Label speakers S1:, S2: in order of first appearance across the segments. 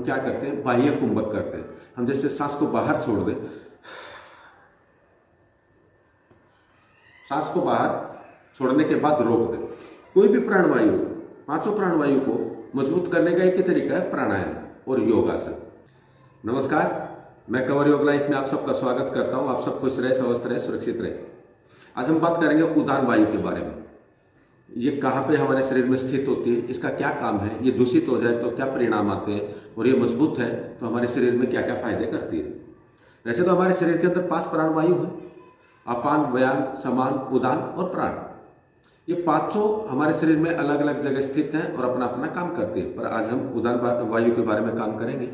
S1: क्या करते हैं, बाह्य कुंभक करते हैं। हम जैसे सांस को बाहर छोड़ दें, सांस को बाहर छोड़ने के बाद रोक दें। कोई भी प्राणवायु, पांचों प्राणवायु को मजबूत करने का एक ही तरीका है प्राणायाम और योगासन। नमस्कार, मैं कंवर योग लाइफ में आप सबका स्वागत करता हूं। आप सब खुश रहे, स्वस्थ रहे, सुरक्षित रहे। आज हम बात करेंगे उदान वायु के बारे में। ये कहाँ पे हमारे शरीर में स्थित होती है, इसका क्या काम है, ये दूषित हो जाए तो क्या परिणाम आते हैं, और ये मजबूत है तो हमारे शरीर में क्या क्या फायदे करती है। वैसे तो हमारे शरीर के अंदर 5 प्राणवायु है, अपान, व्यान, समान, उदान और प्राण। ये पांचों हमारे शरीर में अलग अलग जगह स्थित हैं और अपना अपना काम करती है। पर आज हम उदान वायु के बारे में काम करेंगे।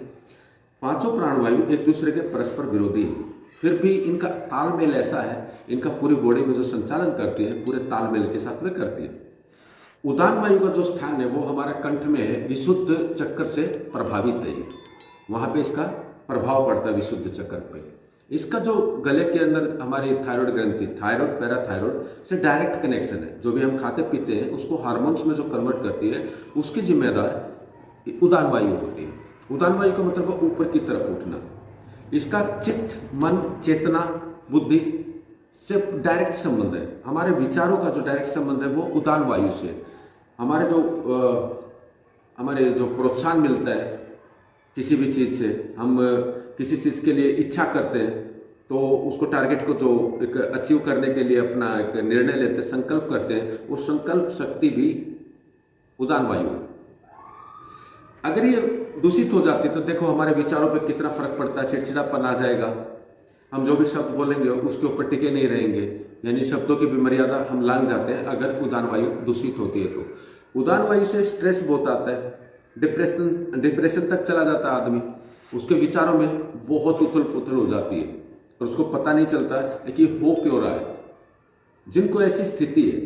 S1: पांचों प्राणवायु एक दूसरे के परस्पर विरोधी हैं, फिर भी इनका तालमेल ऐसा है, इनका पूरी बॉडी में जो संचालन करती है पूरे तालमेल के साथ में करती है। उदान वायु का जो स्थान है वो हमारा कंठ में है, विशुद्ध चक्र से प्रभावित है। वहां पे इसका प्रभाव पड़ता है विशुद्ध चक्र पे। इसका जो गले के अंदर हमारी थायराइड ग्रंथि, थायराइड पैराथायराइड से डायरेक्ट कनेक्शन है। जो भी हम खाते पीते हैं उसको हार्मोन्स में जो कन्वर्ट करती है, उसकी जिम्मेदार उदान वायु होती है। उदान वायु का मतलब ऊपर की तरफ उठना। इसका चित्त, मन, चेतना, बुद्धि से डायरेक्ट संबंध है। हमारे विचारों का जो डायरेक्ट संबंध है वो उदान वायु से है। हमारे जो प्रोत्साहन मिलता है किसी भी चीज़ से, हम किसी चीज़ के लिए इच्छा करते हैं तो उसको टारगेट को जो एक अचीव करने के लिए अपना एक निर्णय लेते हैं, संकल्प करते हैं, वो संकल्प शक्ति भी उदान वायु है। अगर ये दूषित हो जाती है तो देखो हमारे विचारों पे कितना फर्क पड़ता है। चिड़चिड़ापन आ जाएगा, हम जो भी शब्द बोलेंगे उसके ऊपर टिके नहीं रहेंगे, यानी शब्दों की भी मर्यादा हम लांघ जाते हैं अगर उदान वायु दूषित होती है तो। उदान वायु से स्ट्रेस बहुत आता है, डिप्रेशन तक चला जाता है आदमी। उसके विचारों में बहुत उथल पुथल हो जाती है और उसको पता नहीं चलता है कि हो क्यों रहा है। जिनको ऐसी स्थिति है,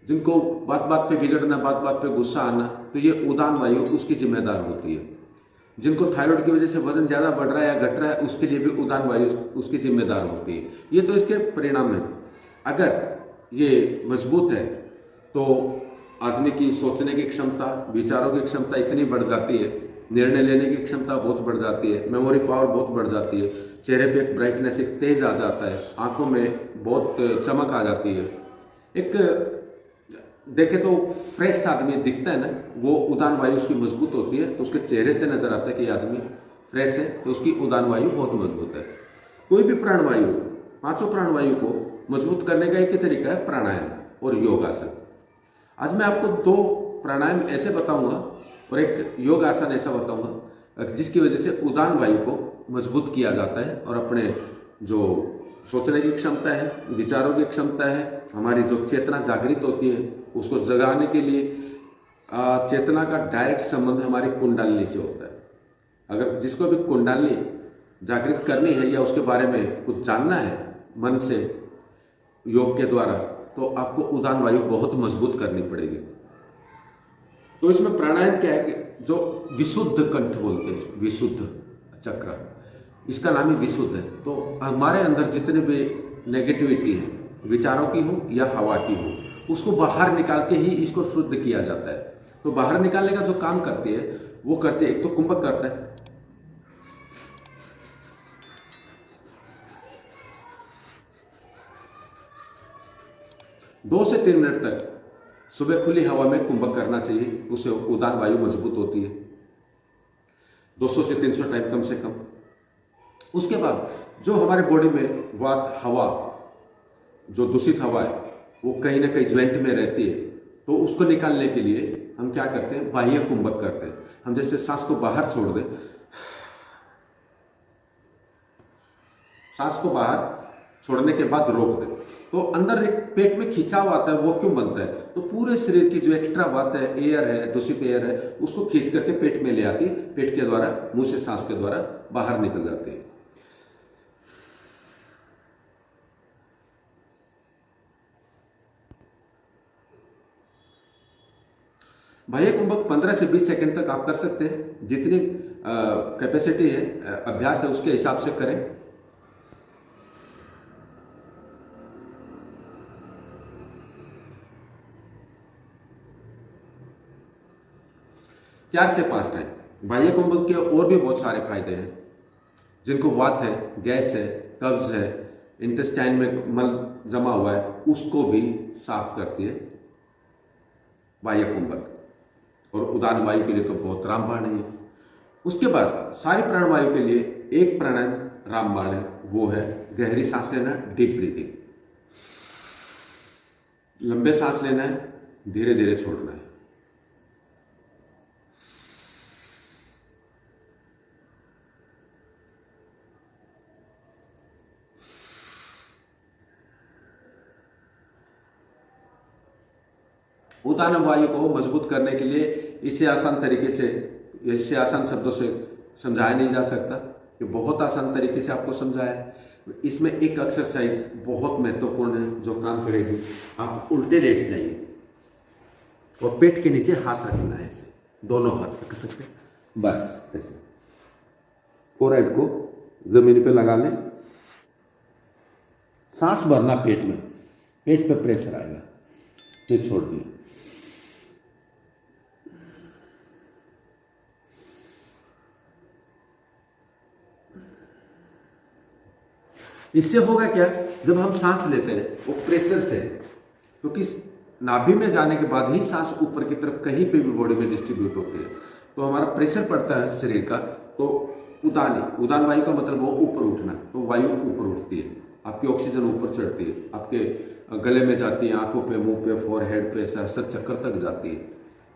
S1: जिनको बात बात पे बिगड़ना, बात बात पे गुस्सा आना, तो ये उदान वायु उसकी जिम्मेदार होती है। जिनको थायराइड की वजह से वजन ज़्यादा बढ़ रहा है या घट रहा है, उसके लिए भी उदान वायु उसकी जिम्मेदार होती है। ये तो इसके परिणाम है। अगर ये मजबूत है तो आदमी की सोचने की क्षमता, विचारों की क्षमता इतनी बढ़ जाती है, निर्णय लेने की क्षमता बहुत बढ़ जाती है, मेमोरी पावर बहुत बढ़ जाती है, चेहरे पे एक ब्राइटनेस, एक तेज आ जाता है, आंखों में बहुत चमक आ जाती है। एक देखे तो फ्रेश आदमी दिखता है ना, वो उदान वायु उसकी मजबूत होती है तो उसके चेहरे से नजर आता है कि आदमी फ्रेश है, तो उसकी उदान वायु बहुत मजबूत है। कोई भी प्राणवायु, पांचों प्राणवायु को मजबूत करने का एक ही तरीका है प्राणायाम और योगासन। आज मैं आपको 2 प्राणायाम ऐसे बताऊंगा और एक योग आसन ऐसा बताऊंगा जिसकी वजह से उदान वायु को मजबूत किया जाता है और अपने जो सोचने की क्षमता है, विचारों की क्षमता है, हमारी जो चेतना जागृत होती है उसको जगाने के लिए चेतना का डायरेक्ट संबंध हमारी कुंडलिनी से होता है। अगर जिसको भी कुंडलिनी जागृत करनी है या उसके बारे में कुछ जानना है मन से योग के द्वारा, तो आपको उदान वायु बहुत मजबूत करनी पड़ेगी। तो इसमें प्राणायाम क्या है कि जो विशुद्ध कंठ बोलते हैं, विशुद्ध चक्र, इसका नाम ही विशुद्ध है। तो हमारे अंदर जितने भी नेगेटिविटी है, विचारों की हो या हवा की हो, उसको बाहर निकाल के ही इसको शुद्ध किया जाता है। तो बाहर निकालने का जो काम करती है वो करते हैं, एक तो कुंभक करता है, 2 से 3 मिनट तक सुबह खुली हवा में कुंभक करना चाहिए, उससे उदान वायु मजबूत होती है। 200 से 300 टाइम कम से कम। उसके बाद जो हमारे बॉडी में वात, हवा, जो दूषित हवा है वो कहीं ना कहीं ज्वाइंट में रहती है, तो उसको निकालने के लिए हम क्या करते हैं, बाह्य कुंभक करते हैं। हम जैसे सांस को बाहर छोड़ दें, सांस को बाहर छोड़ने के बाद रोक दें, तो अंदर एक पेट में खिंचाव आता है। वो क्यों बनता है, तो पूरे शरीर की जो एक्स्ट्रा वात है, एयर है, दूषित एयर है, उसको खींच करके पेट में ले आती, पेट के द्वारा, मुंह से सांस के द्वारा बाहर निकल जाती है। बाह्य कुंभक 15 से 20 सेकंड तक आप कर सकते हैं, जितनी कैपेसिटी है, अभ्यास है, उसके हिसाब से करें। चार से 5 टाइम बाह्य कुंभक के और भी बहुत सारे फायदे हैं। जिनको वात है, गैस है, कब्ज है, इंटेस्टाइन में मल जमा हुआ है, उसको भी साफ करती है बाह्य कुंभक। और उदान वायु के लिए तो बहुत रामबाण है। उसके बाद सारी प्राणवायु के लिए एक प्राणायाम रामबाण है, वो है गहरी सांस लेना, डीप ब्रीथिंग। लंबे सांस लेना है, धीरे धीरे छोड़ना है। उदान वायु को मजबूत करने के लिए इसे आसान तरीके से, इसे आसान शब्दों से समझाया नहीं जा सकता। ये बहुत आसान तरीके से आपको समझाया है। इसमें एक एक्सरसाइज बहुत महत्वपूर्ण है जो काम करेगी। आप उल्टे लेट जाइए और पेट के नीचे हाथ रखना है, ऐसे दोनों हाथ रख सकते हैं, बस ऐसे। फोरहेड को जमीन पे लगा लें, सांस भरना पेट में, पेट पे प्रेशर आएगा, फिर छोड़ दिए। इससे होगा क्या, जब हम सांस लेते हैं वो प्रेशर से, क्योंकि नाभि में जाने के बाद ही सांस ऊपर की तरफ कहीं पे भी बॉडी में डिस्ट्रीब्यूट होती है, तो हमारा प्रेशर पड़ता है शरीर का। तो उदान वायु का मतलब वो ऊपर उठना, तो वायु ऊपर उठती है, आपकी ऑक्सीजन ऊपर चढ़ती है, आपके गले में जाती है, आंखों पे, मुंह पे, फोरहेड पे, सर चक्कर तक जाती है।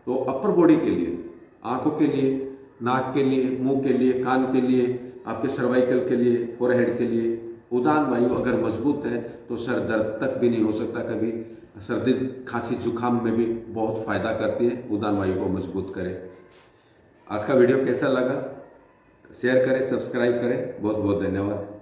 S1: तो अपर बॉडी के लिए, आंखों के लिए, नाक के लिए, मुंह के लिए, कान के लिए, आपके सर्वाइकल के लिए, फोरहेड के लिए उदान वायु अगर मजबूत है तो सर दर्द तक भी नहीं हो सकता कभी। सर्दी, खांसी, जुकाम में भी बहुत फायदा करती है, उदान वायु को मजबूत करें। आज का वीडियो कैसा लगा शेयर करें, सब्सक्राइब करें। बहुत बहुत धन्यवाद।